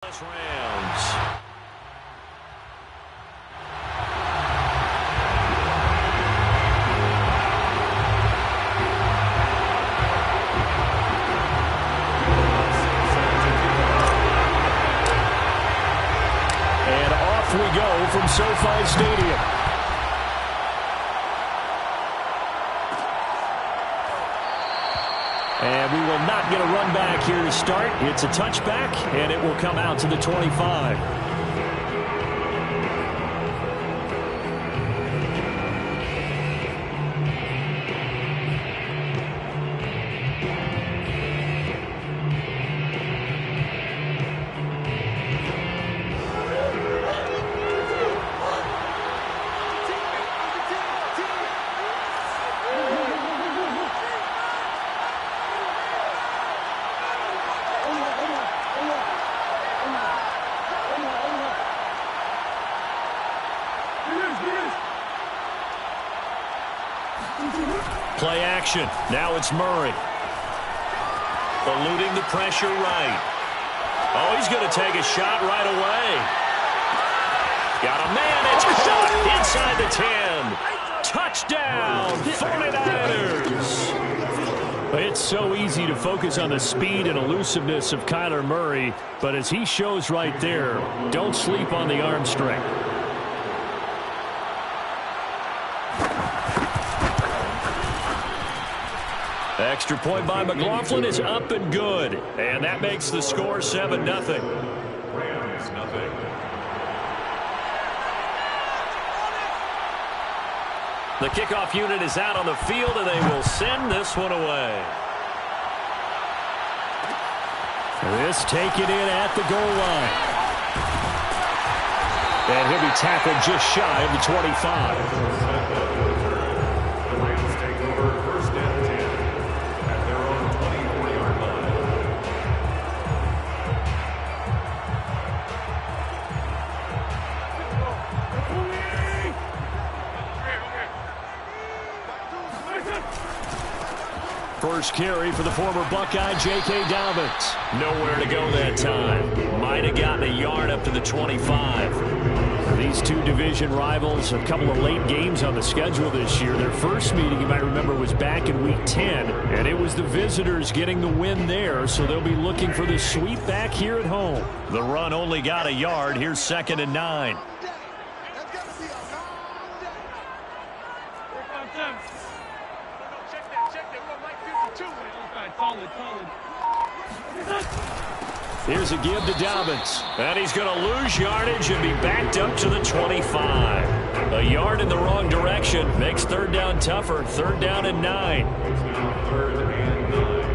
Rounds. And off we go from SoFi Stadium. And we will not get a run back here to start. It's a touchback, and it will come out to the 25. Play action. Now it's Murray. Eluding the pressure right. Oh, he's going to take a shot right away. Got a man. It's caught inside the 10. Touchdown, 49ers. It's so easy to focus on the speed and elusiveness of Kyler Murray, but as he shows right there, don't sleep on the arm strength. Extra point by McLaughlin is up and good. And that makes the score 7-0. Rams, nothing. The kickoff unit is out on the field, and they will send this one away. This taken in at the goal line. And he'll be tackled just shy of the 25. First carry for the former Buckeye, J.K. Dobbins. Nowhere to go that time. Might have gotten a yard up to the 25. These two division rivals, a couple of late games on the schedule this year. Their first meeting, you might remember, was back in Week 10, and it was the visitors getting the win there, so they'll be looking for the sweep back here at home. The run only got a yard. Here's 2nd and 9. Here's a give to Dobbins. And he's going to lose yardage and be backed up to the 25. A yard in the wrong direction makes third down tougher. 3rd down and 9. It's now 3rd and 9.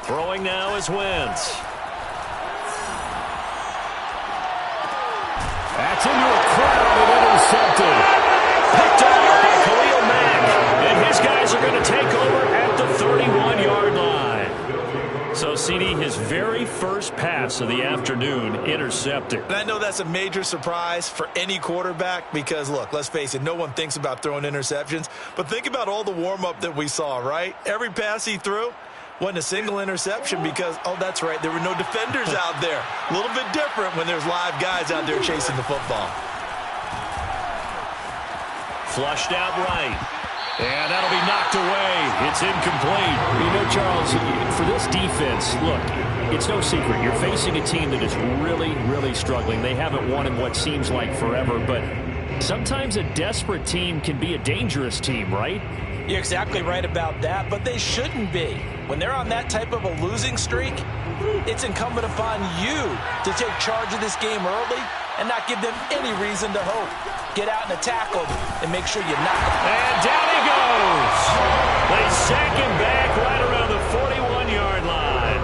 Throwing now is Wentz. That's into a crowd and intercepted. Picked off by Khalil Mack. And his guys are going to take over at the 31-yard line. So, CD, his very first pass of the afternoon intercepted. And I know that's a major surprise for any quarterback because, look, let's face it, no one thinks about throwing interceptions. But think about all the warm-up that we saw, right? Every pass he threw wasn't a single interception because, oh, that's right, there were no defenders out there. A little bit different when there's live guys out there chasing the football. Flushed out right. And that'll be knocked away. It's incomplete. You know, Charles, for this defense, look, it's no secret. You're facing a team that is really, really struggling. They haven't won in what seems like forever, but sometimes a desperate team can be a dangerous team, right? You're exactly right about that, but they shouldn't be. When they're on that type of a losing streak, it's incumbent upon you to take charge of this game early and not give them any reason to hope. Get out and attack them and make sure you knock them. And down he goes. They sack him back right around the 41-yard line.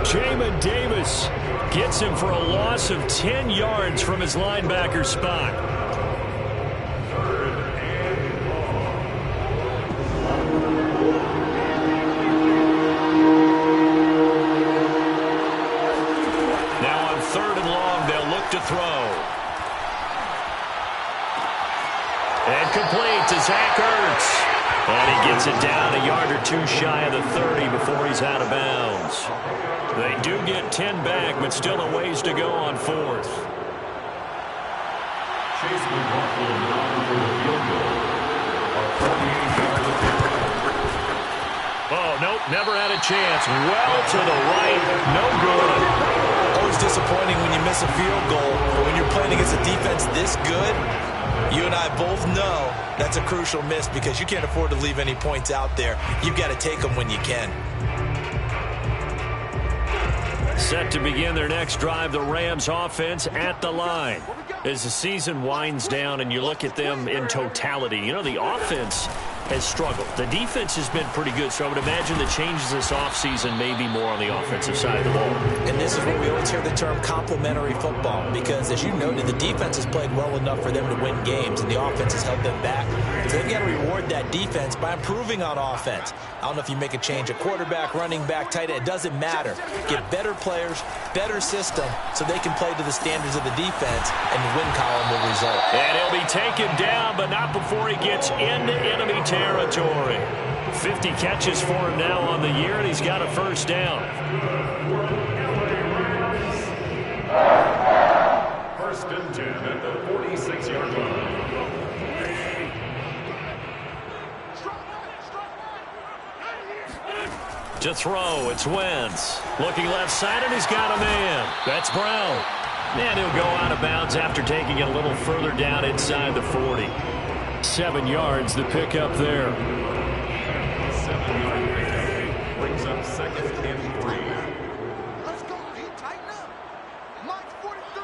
Jamin Davis gets him for a loss of 10 yards from his linebacker spot. Now on 3rd and long, they'll look to throw. And complete to Zach Ertz. And he gets it down a yard or two shy of the 30 before he's out of bounds. They do get 10 back, but still a ways to go on fourth. Chase McLaughlin on for the field goal. A 48-yard attempt. Oh, nope, never had a chance. Well to the right, no good. Always disappointing when you miss a field goal, but when you're playing against a defense this good, you and I both know that's a crucial miss because you can't afford to leave any points out there. You've got to take them when you can. Set to begin their next drive, the Rams offense at the line. As the season winds down and you look at them in totality, you know, the offense has struggled. The defense has been pretty good, so I would imagine the changes this offseason may be more on the offensive side of the ball. And this is where we always hear the term complementary football, because as you noted, the defense has played well enough for them to win games, and the offense has held them back. So they've got to reward that defense by improving on offense. I don't know if you make a change at quarterback, running back, tight end, it doesn't matter. Get better players, better system, so they can play to the standards of the defense, and the win column will result. And he'll be taken down, but not before he gets into enemy territory. 50 catches for him now on the year, and he's got a first down. First and 10 at the 46-yard line. To throw, it's Wentz. Looking left side, and he's got a man. That's Brown. And he'll go out of bounds after taking it a little further down inside the 40. 7 yards, the pickup there. 7-yard pickup brings up second and 3. Let's go. He tighten up. Mike's 43.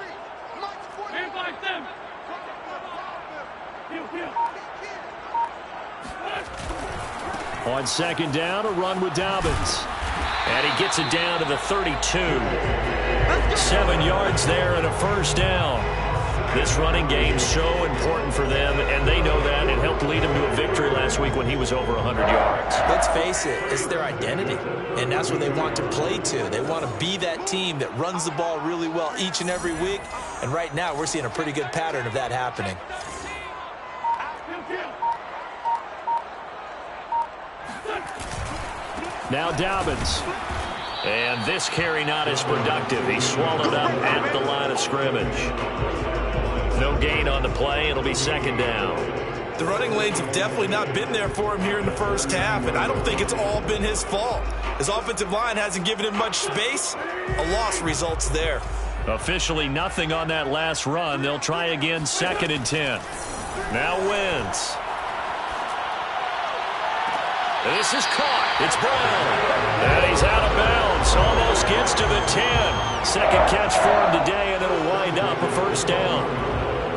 Mike's 43. Invite them. On second down, a run with Dobbins. And he gets it down to the 32. 7 yards there and a first down. This running game's so important for them, and they know that. It helped lead him to a victory last week when he was over 100 yards. Let's face it, it's their identity, and that's what they want to play to. They want to be that team that runs the ball really well each and every week, and right now we're seeing a pretty good pattern of that happening. Now Dobbins. And this carry not as productive. He swallowed up at the line of scrimmage. No gain on the play. It'll be second down. The running lanes have definitely not been there for him here in the first half, and I don't think it's all been his fault. His offensive line hasn't given him much space. A loss results there. Officially nothing on that last run. They'll try again, second and 10. Now Wentz. This is caught. It's Brown. And he's out of bounds. Almost gets to the 10. Second catch for him today, and it'll wind up a first down.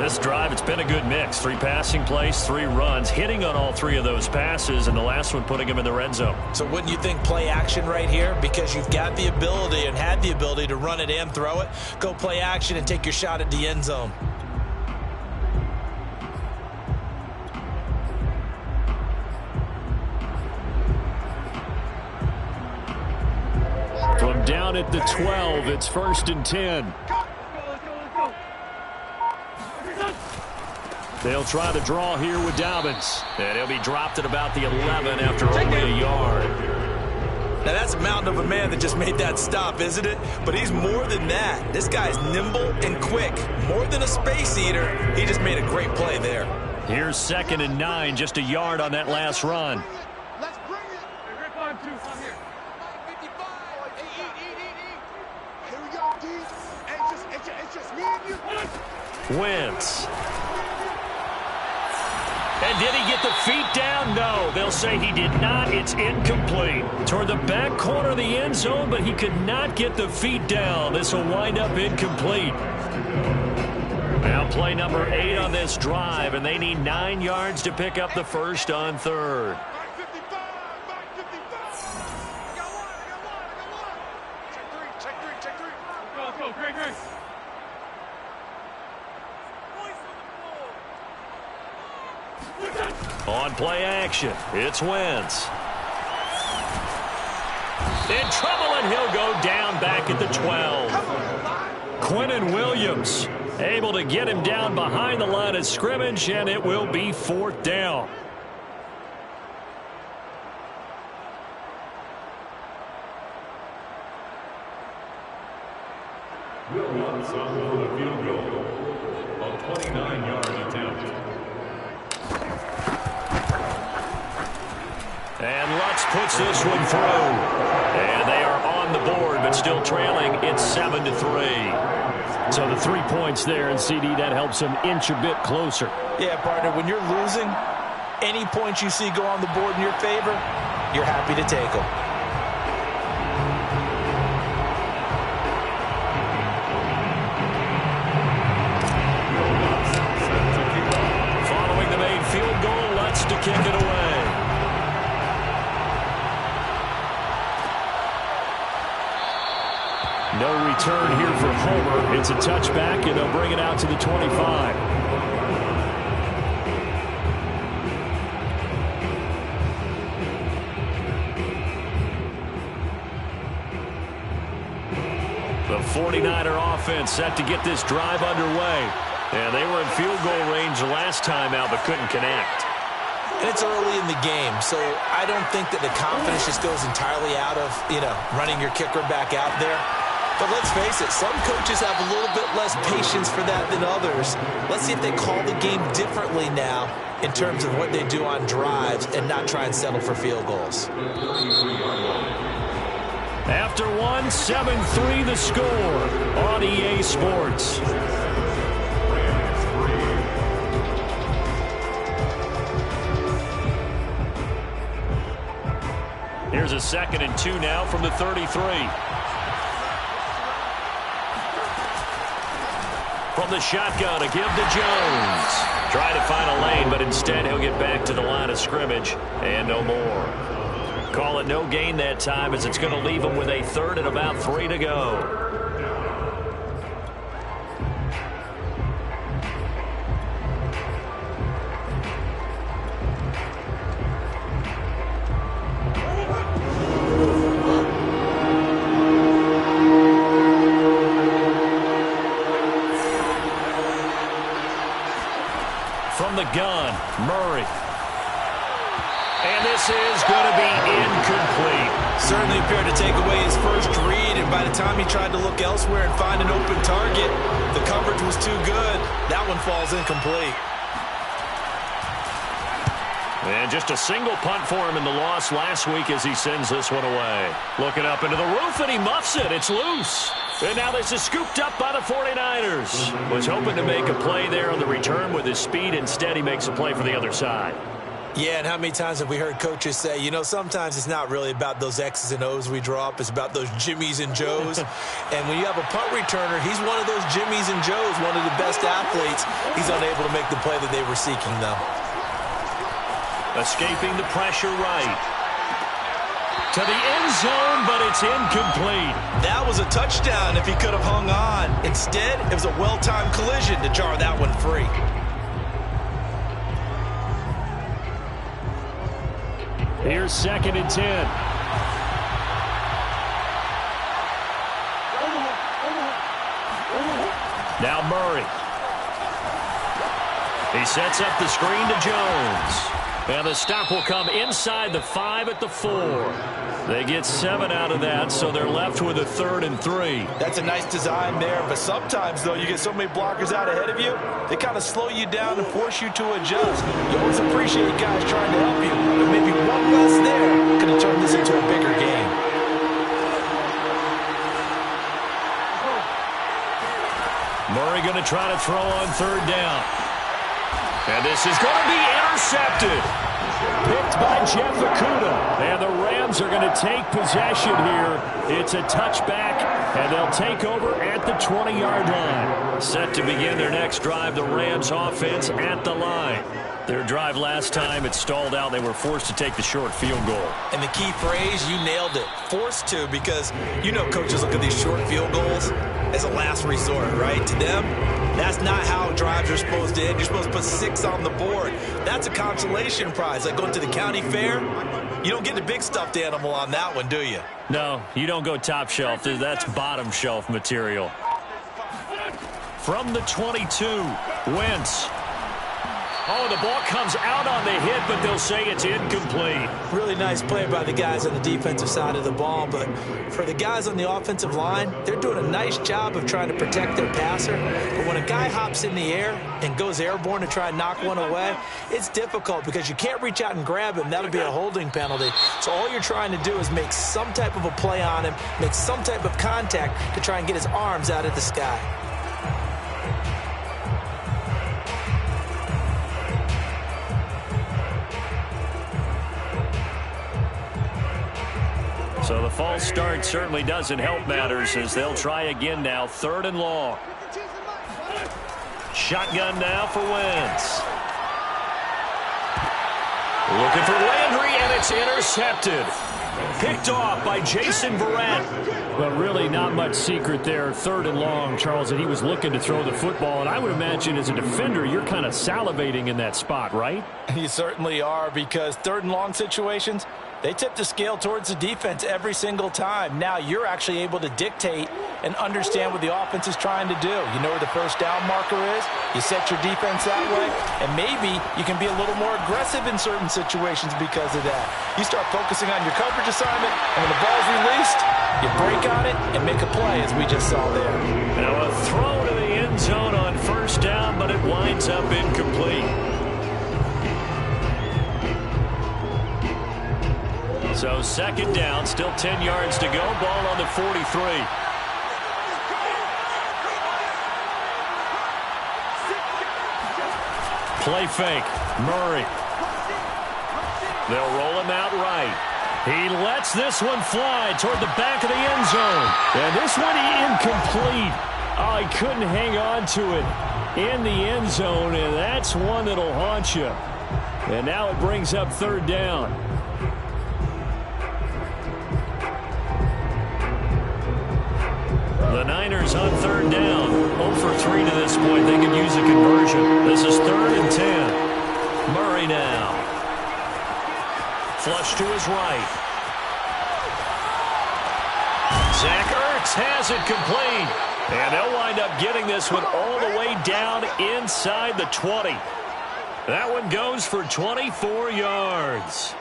This drive, it's been a good mix. 3 passing plays, 3 runs, hitting on all 3 of those passes, and the last one putting him in the red zone. So wouldn't you think play action right here? Because you've got the ability and had the ability to run it and throw it. Go play action and take your shot at the end zone. From down at the 12, it's first and 10. They'll try to draw here with Dobbins. And he'll be dropped at about the 11 after only a yard. Now, that's a mountain of a man that just made that stop, isn't it? But he's more than that. This guy's nimble and quick. More than a space eater. He just made a great play there. Here's second and 9, just a yard on that last run. Let's bring it. Hey, Rip on 2. Come here. 55. Hey, eat. Here we go, D. It's just me and you. Wentz. And did he get the feet down? No. They'll say he did not. It's incomplete. Toward the back corner of the end zone, but he could not get the feet down. This will wind up incomplete. Now play number 8 on this drive, and they need 9 yards to pick up the first on third. Check 3. Go, Greg. On play action, it's Wentz. In trouble, and he'll go down back at the 12. Quinnen Williams Able to get him down behind the line of scrimmage, and it will be 4th down. Williams on for the field goal. A 29-yard attempt. And Lutz puts this one through. And they are on the board, but still trailing. It's 7-3. So the 3 points there, and CD, that helps them inch a bit closer. Yeah, partner, when you're losing, any points you see go on the board in your favor, you're happy to take them. Following the made field goal, Lutz to kick it away. No return here for Homer. It's a touchback, and they'll bring it out to the 25. The 49er offense set to get this drive underway. And they were in field goal range last time out, but couldn't connect. And it's early in the game, so I don't think that the confidence just goes entirely out of, running your kicker back out there. But let's face it, some coaches have a little bit less patience for that than others. Let's see if they call the game differently now in terms of what they do on drives and not try and settle for field goals. After one, 7-3 the score on EA Sports. Here's a 2nd and 2 now from the 33. From the shotgun, a give to Jones. Try to find a lane, but instead he'll get back to the line of scrimmage and no more. Call it no gain that time, as it's going to leave him with a 3rd and about 3 to go. From the gun, Murray. And this is going to be incomplete. Certainly appeared to take away his first read, and by the time he tried to look elsewhere and find an open target, the coverage was too good. That one falls incomplete. And just a single punt for him in the loss last week as he sends this one away. Looking up into the roof, and he muffs it. It's loose. And now this is scooped up by the 49ers. Was hoping to make a play there on the return with his speed. Instead, he makes a play for the other side. Yeah, and how many times have we heard coaches say, sometimes it's not really about those X's and O's we draw up. It's about those Jimmies and Joes. And when you have a punt returner, he's one of those Jimmies and Joes, one of the best athletes. He's unable to make the play that they were seeking, though. Escaping the pressure right. To the end zone, but it's incomplete. That was a touchdown if he could have hung on. Instead, it was a well-timed collision to jar that one free. Here's 2nd and 10. Now Murray. He sets up the screen to Jones. And the stop will come inside the 5 at the 4. They get 7 out of that, so they're left with a 3rd and 3. That's a nice design there, but sometimes, though, you get so many blockers out ahead of you, they kind of slow you down and force you to adjust. You always appreciate guys trying to help you, but maybe one less there could have turned this into a bigger game. Murray going to try to throw on 3rd down. And this is going to be intercepted. Picked by Jeff Okudah. And the Rams are going to take possession here. It's a touchback, and they'll take over at the 20-yard line. Set to begin their next drive, the Rams offense at the line. Their drive last time, it stalled out. They were forced to take the short field goal. And the key phrase, you nailed it. Forced to, because coaches look at these short field goals as a last resort, right? To them, that's not how drives are supposed to end. You're supposed to put 6 on the board. That's a consolation prize. Like going to the county fair, you don't get the big stuffed animal on that one, do you? No, you don't go top shelf. That's bottom shelf material. From the 22, Wentz. Oh, the ball comes out on the hit, but they'll say it's incomplete. Really nice play by the guys on the defensive side of the ball, but for the guys on the offensive line, they're doing a nice job of trying to protect their passer. But when a guy hops in the air and goes airborne to try and knock one away, it's difficult because you can't reach out and grab him. That'll be a holding penalty. So all you're trying to do is make some type of a play on him, make some type of contact to try and get his arms out of the sky. So the false start certainly doesn't help matters as they'll try again now. 3rd and long. Shotgun now for Wentz. Looking for Landry, and it's intercepted. Picked off by Jason Verrett. But really not much secret there. 3rd and long, Charles, that he was looking to throw the football. And I would imagine as a defender, you're kind of salivating in that spot, right? You certainly are, because 3rd and long situations, they tip the scale towards the defense every single time. Now you're actually able to dictate and understand what the offense is trying to do. You know where the first down marker is. You set your defense that way, and maybe you can be a little more aggressive in certain situations because of that. You start focusing on your coverage assignment, and when the ball's released, you break on it and make a play, as we just saw there. Now a throw to the end zone on 1st down, but it winds up incomplete. So 2nd down, still 10 yards to go. Ball on the 43. Play fake. Murray. They'll roll him out right. He lets this one fly toward the back of the end zone. And this one incomplete. Oh, he couldn't hang on to it in the end zone, and that's one that'll haunt you. And now it brings up 3rd down. The Niners on 3rd down. 0 for 3 to this point. They could use a conversion. This is 3rd and 10. Murray now. Flush to his right. Zach Ertz has it complete. And they'll wind up getting this one all the way down inside the 20. That one goes for 24 yards.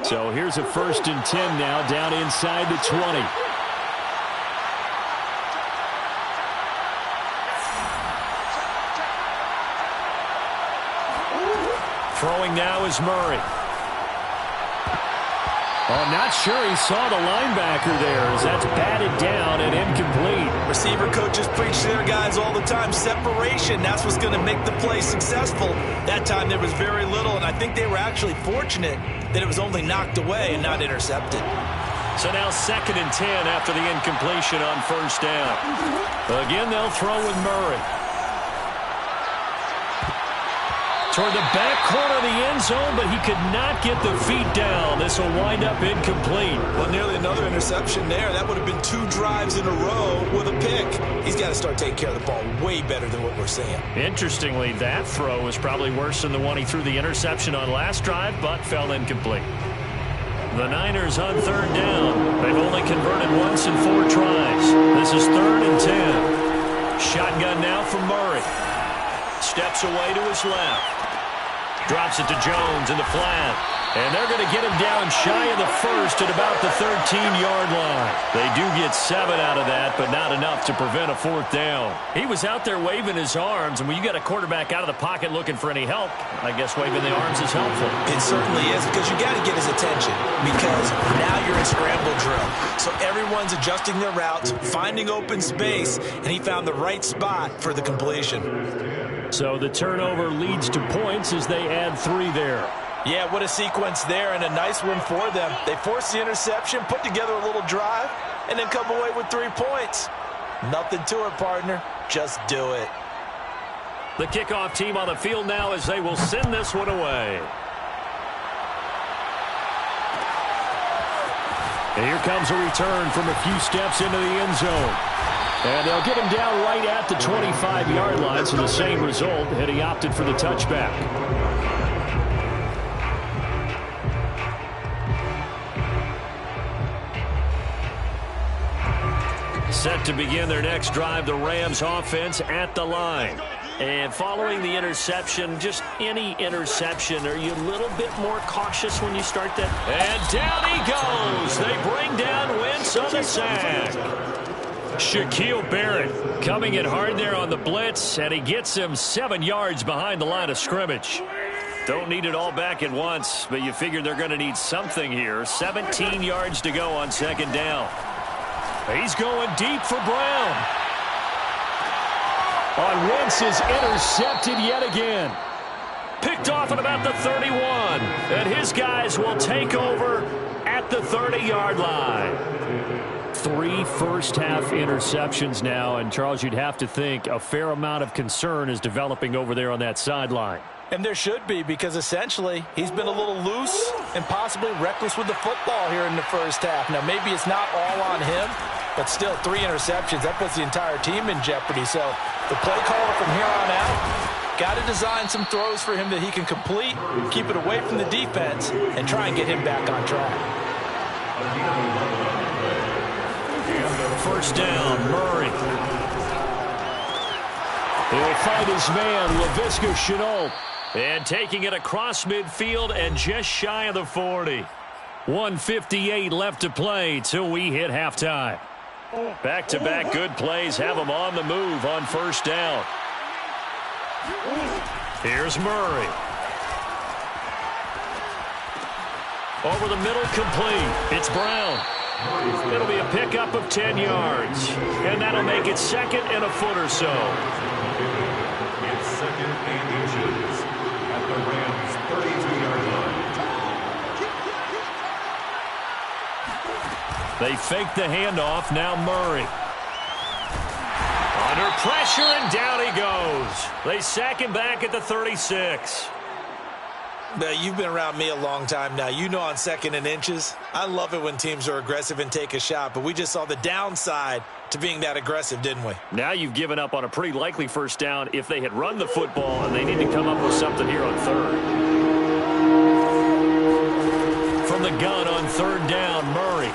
So here's a 1st and 10 now down inside the 20. Throwing now is Murray. Oh, not sure he saw the linebacker there as that's batted down and incomplete. Receiver coaches preach to their guys all the time. Separation, that's what's going to make the play successful. That time there was very little, and I think they were actually fortunate that it was only knocked away and not intercepted. So now 2nd and 10 after the incompletion on 1st down. Again, they'll throw with Murray. Toward the back corner of the end zone, but he could not get the feet down. This will wind up incomplete. Well, nearly another interception there. That would have been 2 drives in a row with a pick. He's got to start taking care of the ball way better than what we're seeing. Interestingly, that throw was probably worse than the one he threw the interception on last drive, but fell incomplete. The Niners on 3rd down. They've only converted once in 4 tries. This is 3rd and 10. Shotgun now for Murray. Steps away to his left. Drops it to Jones in the flat. And they're going to get him down shy of the 1st at about the 13-yard line. They do get 7 out of that, but not enough to prevent a 4th down. He was out there waving his arms, and when you got a quarterback out of the pocket looking for any help, I guess waving the arms is helpful. It certainly is, because you got to get his attention, because now you're in scramble drill. So everyone's adjusting their routes, finding open space, and he found the right spot for the completion. So the turnover leads to points as they add 3 there. Yeah, what a sequence there, and a nice one for them. They force the interception, put together a little drive, and then come away with 3 points. Nothing to it, partner. Just do it. The kickoff team on the field now as they will send this one away. And here comes a return from a few steps into the end zone. And they'll get him down right at the 25-yard line, so the same result, and he opted for the touchback. Set to begin their next drive, the Rams offense at the line. And following the interception, just any interception, are you a little bit more cautious when you start that? And down he goes. They bring down Wentz on the sack. Shaquille Barrett coming in hard there on the blitz, and he gets him 7 yards behind the line of scrimmage. Don't need it all back at once, but you figure they're going to need something here. 17 yards to go on second down. He's going deep for Brown. On Wentz is intercepted yet again. Picked off at about the 31. And his guys will take over at the 30-yard line. 3 first-half interceptions now. And, Charles, you'd have to think a fair amount of concern is developing over there on that sideline. And there should be, because essentially he's been a little loose and possibly reckless with the football here in the first half. Now, maybe it's not all on him, but still 3 interceptions. That puts the entire team in jeopardy. So the play caller from here on out got to design some throws for him that he can complete, keep it away from the defense, and try and get him back on track. First down, Murray. He'll fight his man, Laviska Shenault. And taking it across midfield and just shy of the 40. 1:58 left to play till we hit halftime. Back-to-back good plays have them on the move on first down. Here's Murray. Over the middle, complete. It's Brown. It'll be a pickup of 10 yards. And that'll make it second and a foot or so. It's second and inches at the Rams' 32-yard line. They fake the handoff. Now Murray. Under pressure, and down he goes. They sack him back at the 36. Now, you've been around me a long time now. You know on second and inches, I love it when teams are aggressive and take a shot, but we just saw the downside to being that aggressive, didn't we? Now you've given up on a pretty likely first down if they had run the football, and they need to come up with something here on third. From the gun on third down, Murray.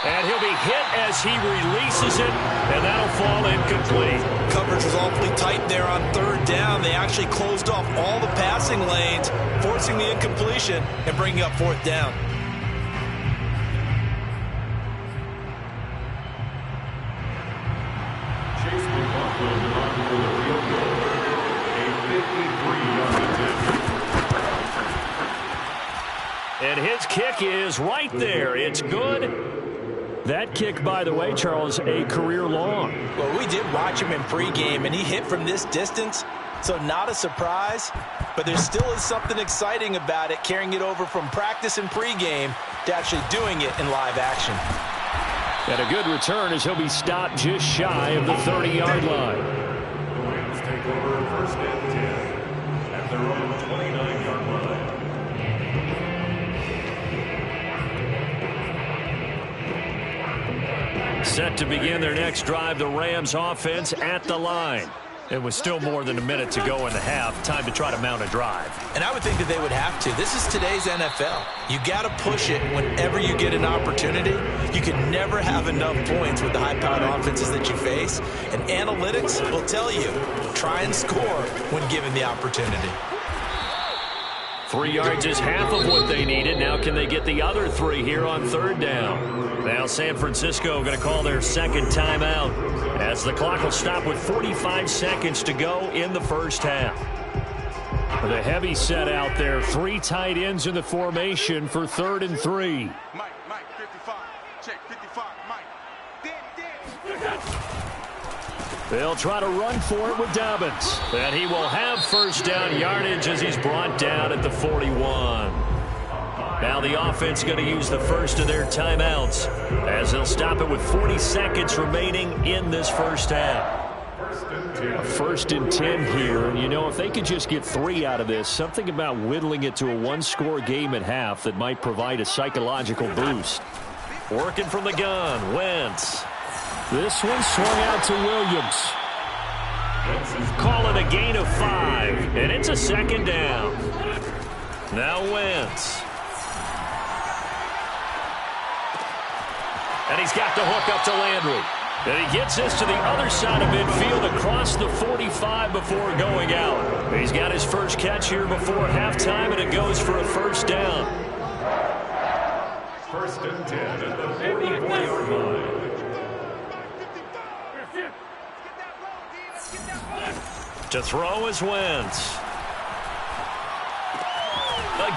And he'll be hit as he releases it, and that'll fall incomplete. Coverage was awfully tight there on third down. They actually closed off all the passing lanes, forcing the incompletion and bringing up fourth down. Chase McLaughlin on for the field goal. A 53-yard attempt. And his kick is right there. It's good. That kick, by the way, Charles, a career long. Well, we did watch him in pregame, and he hit from this distance, so not a surprise. But there still is something exciting about it, carrying it over from practice and pregame to actually doing it in live action. And a good return as he'll be stopped just shy of the 30-yard line. The Rams take over first and 10 at their own 29-yard line. Set to begin their next drive, the Rams offense at the line. It was still more than a minute to go in the half. Time to try to mount a drive. And I would think that they would have to. This is today's NFL. You got to push it whenever you get an opportunity. You can never have enough points with the high-powered offenses that you face. And analytics will tell you, try and score when given the opportunity. 3 yards is half of what they needed. Now can they get the other 3 here on third down? Now San Francisco going to call their second timeout as the clock will stop with 45 seconds to go in the first half. With a heavy set out there, 3 tight ends in the formation for 3rd and 3. Mike, 55. Check, 55, Mike. Dan. They'll try to run for it with Dobbins. And he will have first down yardage as he's brought down at the 41. Now the offense going to use the first of their timeouts as they'll stop it with 40 seconds remaining in this first half. First and 10 here. And, you know, if they could just get 3 out of this, something about whittling it to a 1-score game at half that might provide a psychological boost. Working from the gun, Wentz. This one swung out to Williams. Call it a gain of 5, and it's a second down. Now Wentz. And he's got the hook up to Landry. And he gets this to the other side of midfield across the 45 before going out. He's got his first catch here before halftime, and it goes for a first down. First and 10 at the 44-yard line. To throw is Wentz.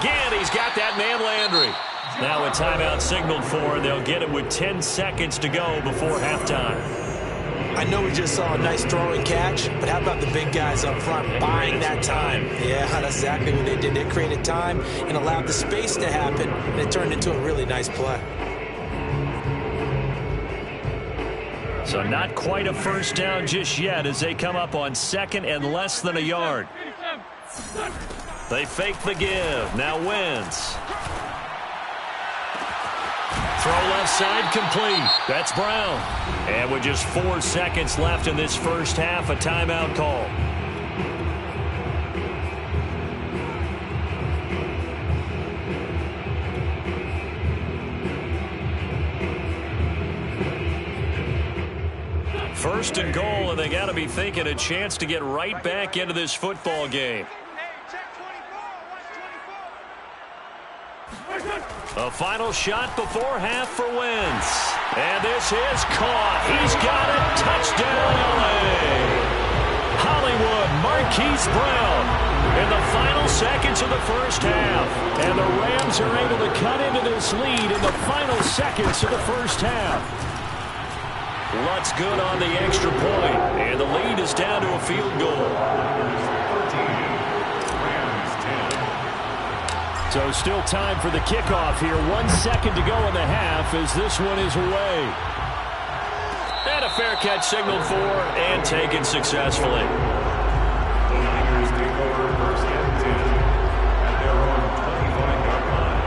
Again, he's got that man Landry. Now a timeout signaled for, and they'll get it with 10 seconds to go before halftime. I know we just saw a nice throwing catch, but how about the big guys up front buying that time? Yeah, that's exactly what they did. They created time and allowed the space to happen, and it turned into a really nice play. So not quite a first down just yet as they come up on second and less than a yard. They fake the give. Now Wentz. Throw left side complete. That's Brown. And with just 4 seconds left in this first half, a timeout call. First and goal, and they got to be thinking a chance to get right back into this football game. A final shot before half for Wentz. And this is caught. He's got it. Touchdown, L.A. Hollywood, Marquise Brown in the final seconds of the first half. And the Rams are able to cut into this lead in the final seconds of the first half. Lutz good on the extra point, and the lead is down to a field goal. So still time for the kickoff here. 1 second to go in the half as this one is away. And a fair catch signaled for and taken successfully. The Niners take over first and 10 at their own 25-yard line.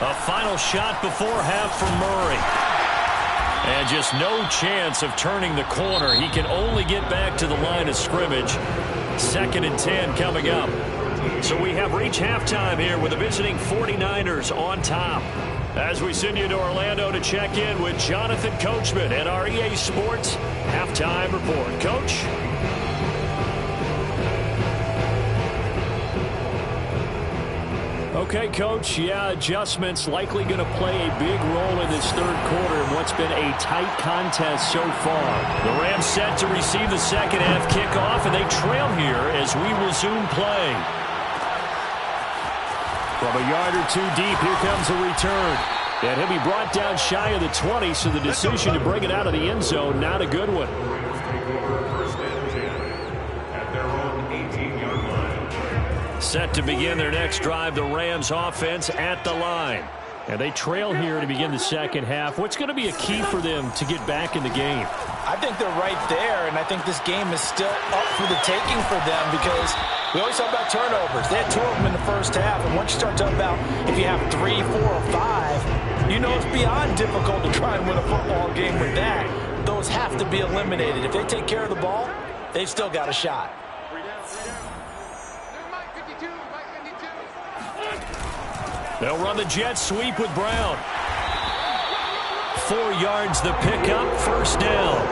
A final shot before half for Murray. And just no chance of turning the corner. He can only get back to the line of scrimmage. Second and 10 coming up. So we have reached halftime here with the visiting 49ers on top. As we send you to Orlando to check in with Jonathan Coachman and our EA Sports Halftime Report. Coach? Okay, Coach. Yeah, adjustments likely going to play a big role in this third quarter in what's been a tight contest so far. The Rams set to receive the second half kickoff, and they trail here as we resume play. From a yard or two deep, here comes a return. And he'll be brought down shy of the 20, so the decision to bring it out of the end zone, not a good one. Set to begin their next drive, the Rams offense at the line. And they trail here to begin the second half. What's going to be a key for them to get back in the game? I think they're right there, and I think this game is still up for the taking for them because we always talk about turnovers. They had 2 of them in the first half, and once you start talking about if you have 3, 4, or 5, you know it's beyond difficult to try and win a football game with that. Those have to be eliminated. If they take care of the ball, they've still got a shot. They'll run the jet sweep with Brown. 4 yards the pickup, first down.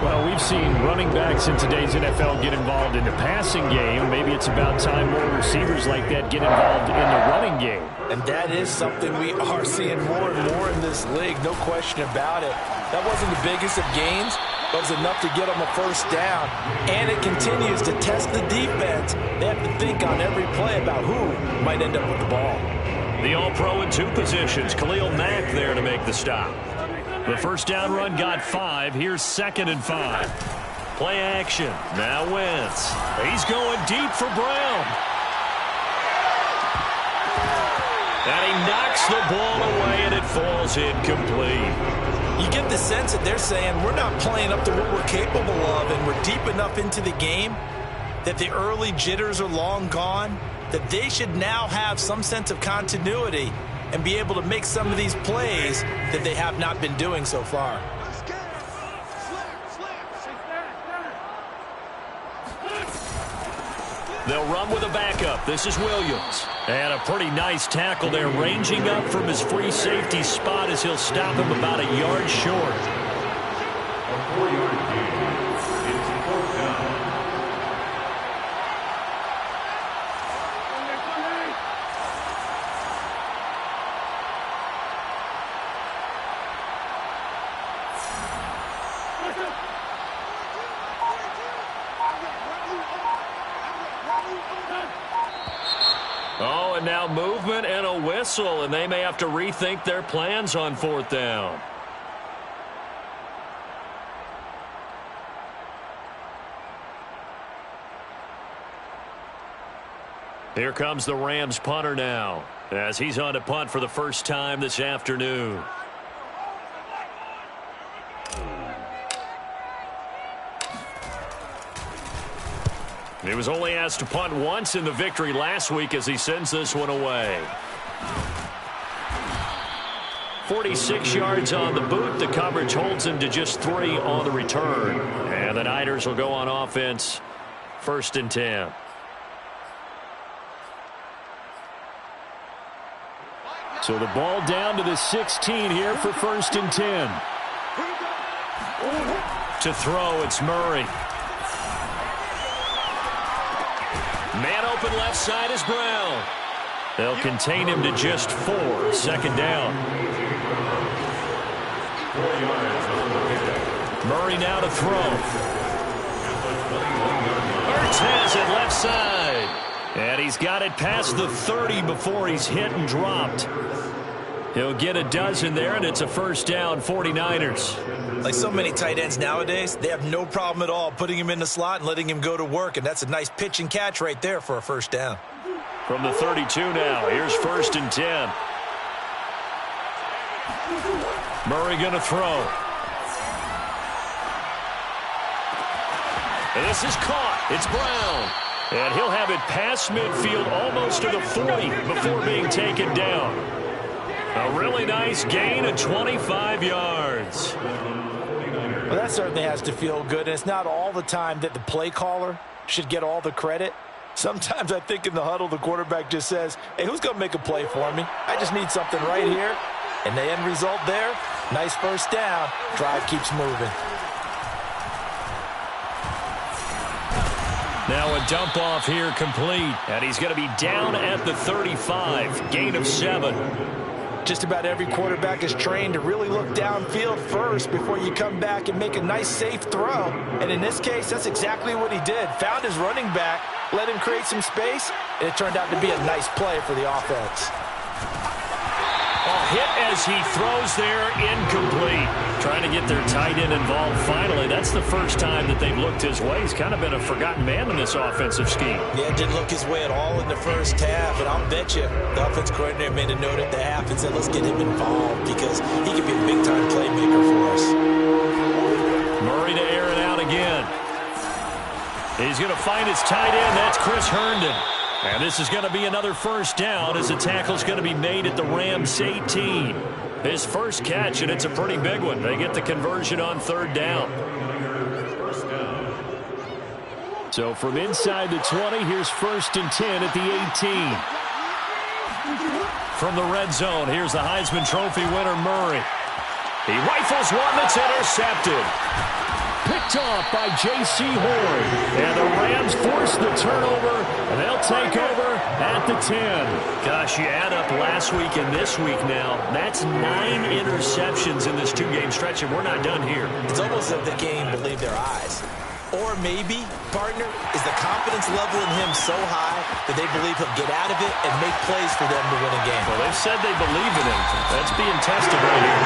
Well, we've seen running backs in today's NFL get involved in the passing game. Maybe it's about time more receivers like that get involved in the running game. And that is something we are seeing more and more in this league, no question about it. That wasn't the biggest of gains, but it was enough to get them a first down. And it continues to test the defense. They have to think on every play about who might end up with the ball. The All-Pro in 2 positions. Khalil Mack there to make the stop. The first down run got 5. Here's 2nd and 5. Play action. Now Wentz. He's going deep for Brown. And he knocks the ball away, and it falls incomplete. You get the sense that they're saying we're not playing up to what we're capable of, and we're deep enough into the game that the early jitters are long gone, that they should now have some sense of continuity and be able to make some of these plays that they have not been doing so far. They'll run with a backup. This is Williams. And a pretty nice tackle there, ranging up from his free safety spot as he'll stop him about a yard short. A 4-yard gain. It's 4th down. Oh, and now movement and a whistle, and they may have to rethink their plans on 4th down. Here comes the Rams punter now, as he's on to punt for the first time this afternoon. He was only asked to punt once in the victory last week as he sends this one away. 46 yards on the boot. The coverage holds him to just 3 on the return. And the Niners will go on offense, 1st and 10. So the ball down to the 16 here for 1st and 10. To throw, it's Murray. Man open left side is Brown. They'll contain him to just 4. 2nd down. 4 yards on the pickup. Murray now to throw. Ertz has it left side. And he's got it past the 30 before he's hit and dropped. He'll get a dozen there, and it's a 1st down, 49ers. Like so many tight ends nowadays, they have no problem at all putting him in the slot and letting him go to work, and that's a nice pitch and catch right there for a 1st down. From the 32 now, here's 1st and 10. Murray going to throw. And this is caught. It's Brown. And he'll have it past midfield almost to the 40 before being taken down. A really nice gain of 25 yards. Well, that certainly has to feel good, and it's not all the time that the play caller should get all the credit. Sometimes I think in the huddle, the quarterback just says, hey, who's going to make a play for me? I just need something right here. And the end result there, nice 1st down. Drive keeps moving. Now a dump off here complete. And he's going to be down at the 35. Gain of 7. Just about every quarterback is trained to really look downfield first before you come back and make a nice, safe throw. And in this case, that's exactly what he did. Found his running back, let him create some space, and it turned out to be a nice play for the offense. A hit as he throws there, incomplete. Trying to get their tight end involved finally. That's the first time that they've looked his way. He's kind of been a forgotten man in this offensive scheme. Yeah, didn't look his way at all in the 1st half, and I'll bet you the offense coordinator made a note at the half and said, let's get him involved because he could be a big-time playmaker for us. Murray to air it out again. He's going to find his tight end. That's Chris Herndon. And this is going to be another 1st down as the tackle's going to be made at the Rams 18. His first catch, and it's a pretty big one. They get the conversion on 3rd down. So from inside the 20, here's 1st and 10 at the 18. From the red zone, here's the Heisman Trophy winner, Murray. He rifles one that's intercepted. Picked off by J.C. Horn. And the Rams force the turnover, and they'll take over at the 10. Gosh, you add up last week and this week now. That's 9 interceptions in this 2-game stretch, and we're not done here. It's almost like they can't even believe their eyes. Or maybe, partner, is the confidence level in him so high that they believe he'll get out of it and make plays for them to win a game. Well, they've said they believe in him. That's being tested right here.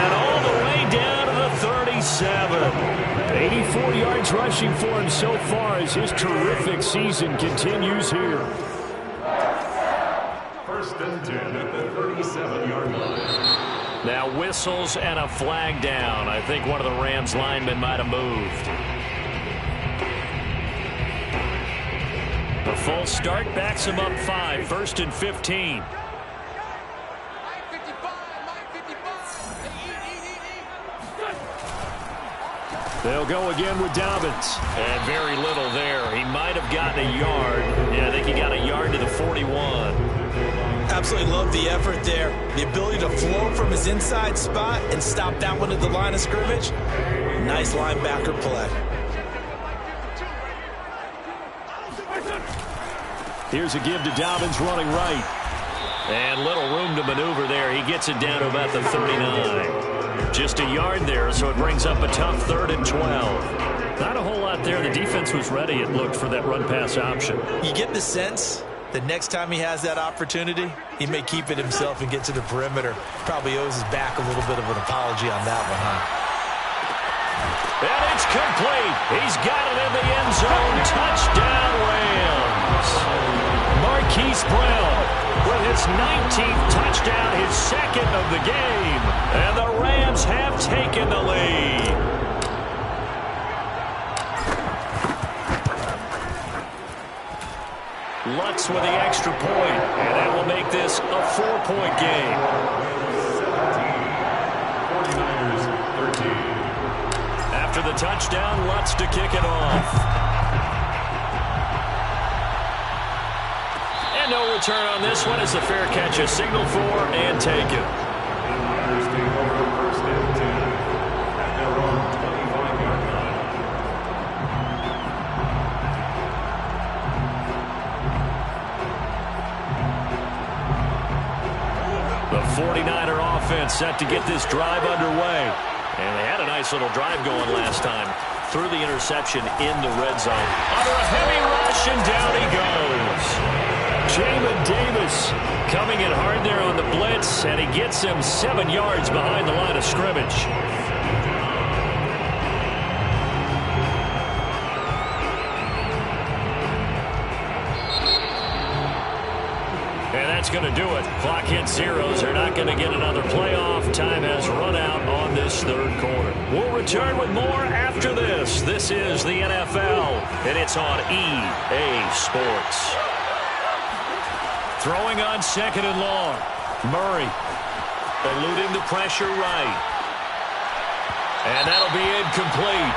And all the way down to the 37. 84 yards rushing for him so far as his terrific season continues here. 1st and 10 at the 37-yard line. Now whistles and a flag down. I think one of the Rams linemen might have moved. The full start backs him up 5. 1st and 15. They'll go again with Dobbins. And very little there. He might have gotten a yard. Yeah, I think he got a yard to the 41. Absolutely love the effort there. The ability to flow from his inside spot and stop that one at the line of scrimmage. Nice linebacker play. Here's a give to Dobbins running right. And little room to maneuver there. He gets it down to about the 39. Just a yard there, so it brings up a tough 3rd and 12. Not a whole lot there. The defense was ready, it looked, for that run-pass option. You get the sense that next time he has that opportunity, he may keep it himself and get to the perimeter. Probably owes his back a little bit of an apology on that one, huh? And it's complete. He's got it in the end zone. Touchdown, Rams. Marquise Brown with his 19th touchdown, his 2nd of the game. And the Rams have taken the lead. Lutz with the extra point, and that will make this a 4-point game. 49ers 13. After the touchdown, Lutz to kick it off. And no return on this one as the fair catch is signaled for and taken. Niners take over 1st and 10 at their own 25-yard line. The 49er offense set to get this drive underway. And they had a nice little drive going last time. Threw the interception in the red zone. Under a heavy rush, and down he goes. Jamin Davis coming in hard there on the blitz, and he gets him 7 yards behind the line of scrimmage. That's going to do it. Clock hits zeros. They're not going to get another playoff. Time has run out on this 3rd quarter. We'll return with more after this. This is the NFL, and it's on EA Sports. Throwing on 2nd and long. Murray eluding the pressure right. And that'll be incomplete.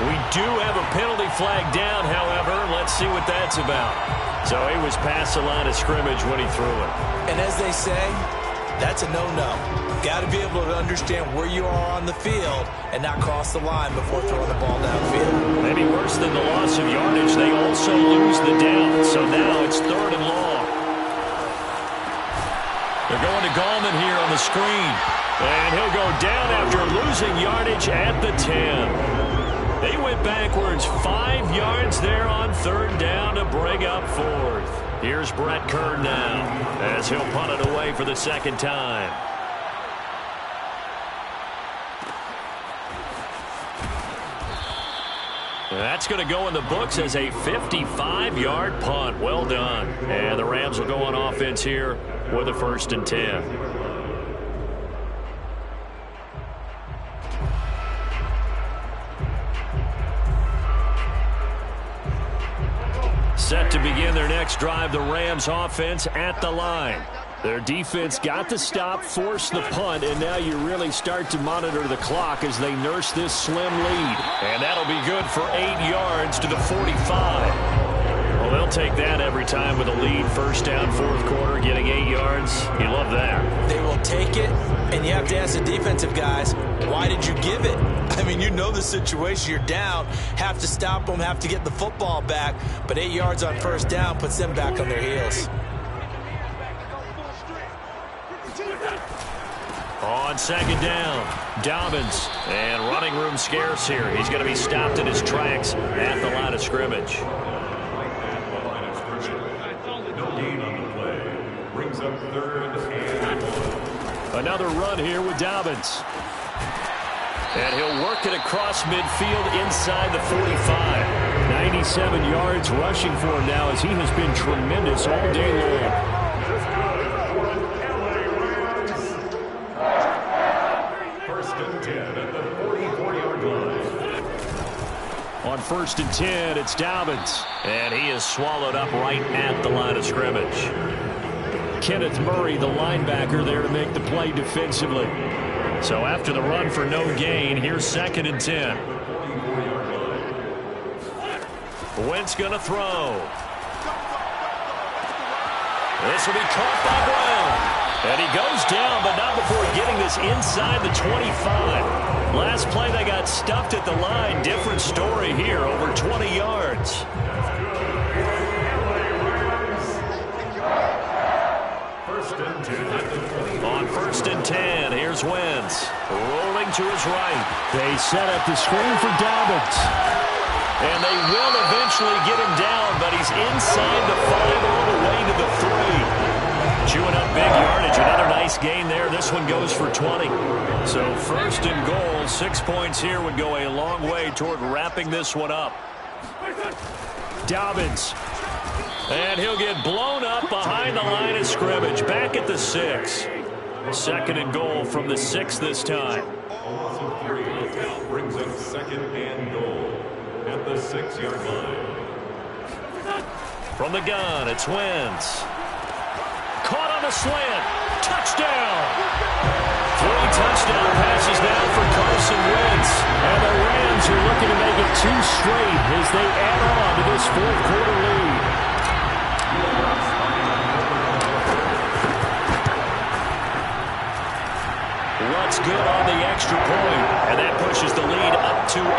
We do have a penalty flag down, however. Let's see what that's about. So he was past the line of scrimmage when he threw it. And as they say, that's a no-no. Got to be able to understand where you are on the field and not cross the line before throwing the ball downfield. Maybe worse than the loss of yardage, they also lose the down. So now it's 3rd and long. They're going to Gallman here on the screen. And he'll go down after losing yardage at the 10. They went backwards 5 yards there on 3rd down to bring up 4th. Here's Brett Kern now as he'll punt it away for the 2nd time. That's going to go in the books as a 55-yard punt. Well done. And the Rams will go on offense here with a 1st and 10. Set to begin their next drive, the Rams offense at the line. Their defense got the stop, forced the punt, and now you really start to monitor the clock as they nurse this slim lead. And that'll be good for 8 yards to the 45. Well, they'll take that every time with a lead. 1st down, 4th quarter, getting 8 yards. You love that. They will take it, and you have to ask the defensive guys, why did you give it? I mean, you know the situation. You're down, have to stop them, have to get the football back. But 8 yards on 1st down puts them back on their heels. On 2nd down, Dobbins. And running room scarce here. He's going to be stopped in his tracks at the line of scrimmage. No gain on the play. Brings up 3rd and 1. Another run here with Dobbins. And he'll work it across midfield inside the 45. 97 yards rushing for him now as he has been tremendous all day long. On 1st and 10, it's Dobbins. And he is swallowed up right at the line of scrimmage. Kenneth Murray, the linebacker, there to make the play defensively. So after the run for no gain, here's 2nd and 10. Wentz going to throw. This will be caught by Brown. And he goes down, but not before getting this inside the 25. Last play, they got stuffed at the line. Different story here, over 20 yards. On 1st and 10, here's Wentz. Rolling to his right. They set up the screen for Dobbins. And they will eventually get him down, but he's inside the 5 all the way to the 3. Chewing up big yardage. Another nice gain there. This one goes for 20. So 1st and goal, 6 points here would go a long way toward wrapping this one up. Dobbins. And he'll get blown up behind the line of scrimmage. Back at the 6. 2nd and goal from the 6 this time. Brings up 2nd and goal at the 6-yard line. From the gun, it's Wentz. Caught on a slant. Touchdown. 3 touchdown passes now for Carson Wentz. And the Rams are looking to make it 2 straight as they add on to this 4th quarter lead. Lutt's good on the extra point, and that pushes the lead up to 11.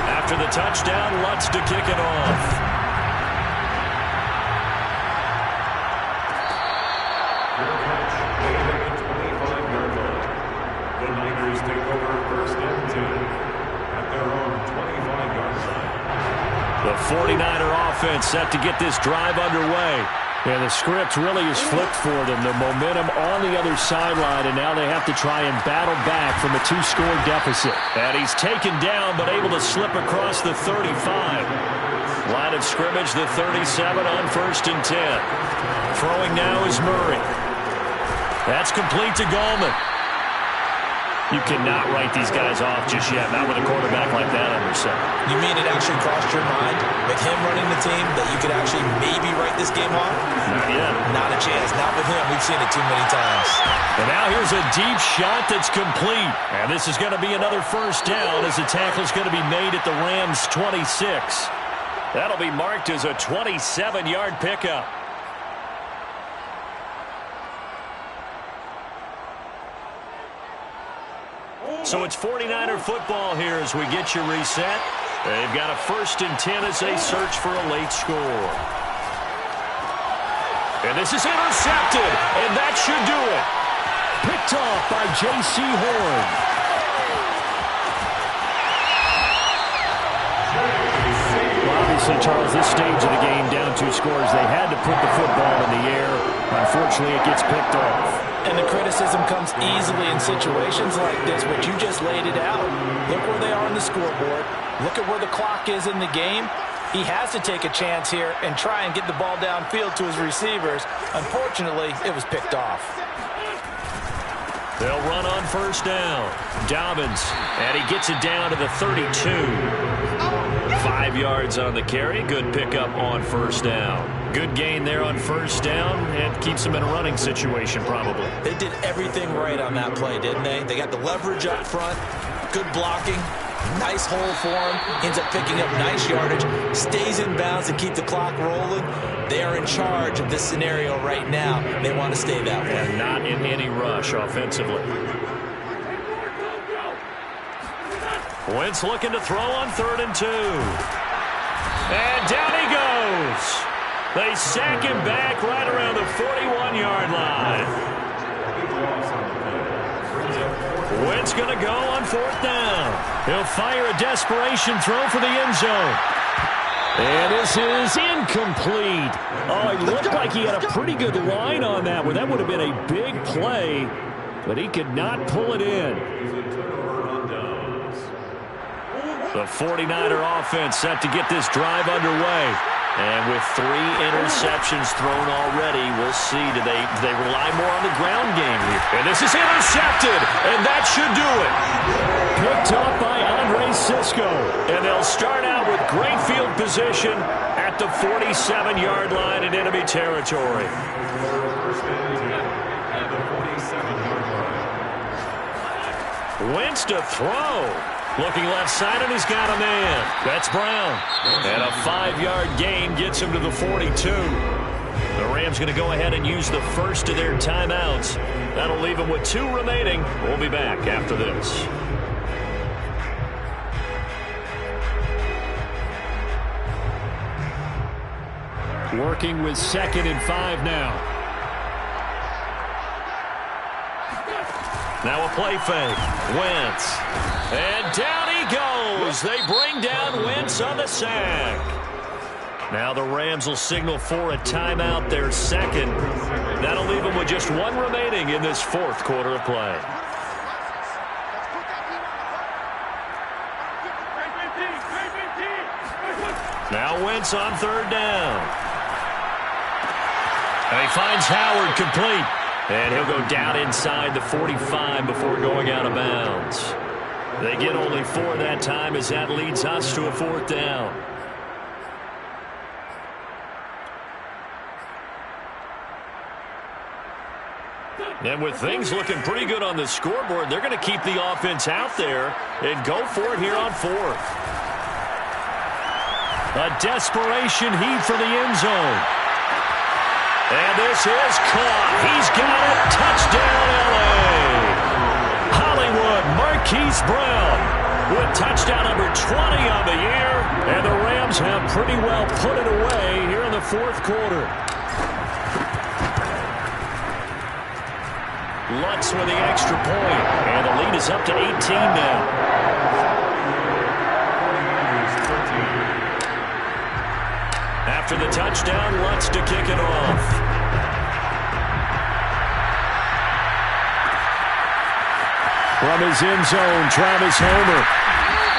After the touchdown, Lutt's to kick it off. The Niners take over 1st and 10 at their own 25-yard line. The 49er offense set to get this drive underway. And the script really is flipped for them. The momentum on the other sideline, and now they have to try and battle back from a 2-score deficit. And he's taken down, but able to slip across the 35. Line of scrimmage, the 37 on 1st and 10. Throwing now is Murray. That's complete to Gallman. You cannot write these guys off just yet, not with a quarterback like that under center. You mean it actually crossed your mind with him running the team that you could actually maybe write this game off? Not yet. Not a chance. Not with him. We've seen it too many times. And now here's a deep shot that's complete. And this is going to be another 1st down as the tackle's going to be made at the Rams' 26. That'll be marked as a 27-yard pickup. So it's 49er football here as we get you reset. They've got a 1st and 10 as they search for a late score. And this is intercepted, and that should do it. Picked off by J.C. Horn. Obviously, Charles, this stage of the game, down 2 scores, they had to put the football in the air. Unfortunately, it gets picked off. And the criticism comes easily in situations like this, but you just laid it out. Look where they are on the scoreboard. Look at where the clock is in the game. He has to take a chance here and try and get the ball downfield to his receivers. Unfortunately, it was picked off. They'll run on 1st down. Dobbins, and he gets it down to the 32. 5 yards on the carry. Good pickup on 1st down. Good gain there on 1st down, and keeps them in a running situation probably. They did everything right on that play, didn't they? They got the leverage up front, good blocking, nice hole for him, ends up picking up nice yardage, stays in bounds to keep the clock rolling. They are in charge of this scenario right now. They want to stay that way. And not in any rush offensively. Wentz looking to throw on 3rd and 2. And down he goes. They sack him back right around the 41-yard line. Wentz going to go on 4th down. He'll fire a desperation throw for the end zone. And this is incomplete. Oh, it looked like he had a pretty good line on that one. That would have been a big play, but he could not pull it in. The 49er offense set to get this drive underway. And with 3 interceptions thrown already, we'll see. Do they rely more on the ground game here? And this is intercepted, and that should do it. Picked up by Andre Sisco. And they'll start out with great field position at the 47-yard line in enemy territory. Wentz to throw. Looking left side, and he's got a man. That's Brown. And a 5-yard gain gets him to the 42. The Rams going to go ahead and use the first of their timeouts. That'll leave them with 2 remaining. We'll be back after this. Working with 2nd and 5 now. Now a play fake. Wentz. And down he goes. They bring down Wentz on the sack. Now the Rams will signal for a timeout, their 2nd. That'll leave them with just 1 remaining in this 4th quarter of play. Now Wentz on 3rd down. And he finds Howard complete. And he'll go down inside the 45 before going out of bounds. They get only 4 that time as that leads us to a 4th down. And with things looking pretty good on the scoreboard, they're going to keep the offense out there and go for it here on 4th. A desperation heave for the end zone. And this is caught. He's got it. Touchdown, L.A. Hollywood Marquise Brown with touchdown number 20 on the year. And the Rams have pretty well put it away here in the 4th quarter. Lutz with the extra point. And the lead is up to 18 now. After the touchdown, Lutz to kick it off. From his end zone, Travis Homer.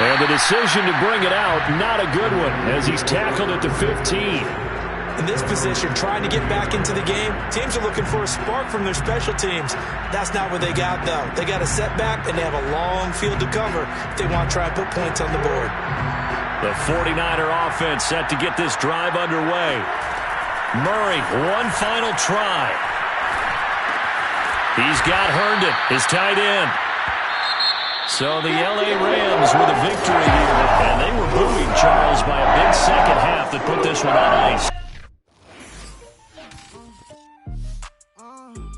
And the decision to bring it out, not a good one, as he's tackled at the 15. In this position, trying to get back into the game, teams are looking for a spark from their special teams. That's not what they got, though. They got a setback, and they have a long field to cover if they want to try and put points on the board. The 49er offense set to get this drive underway. Murray, one final try. He's got Herndon, his tight end. So the L.A. Rams with a victory here. And they were buoyed, Charles, by a big second half that put this one on ice.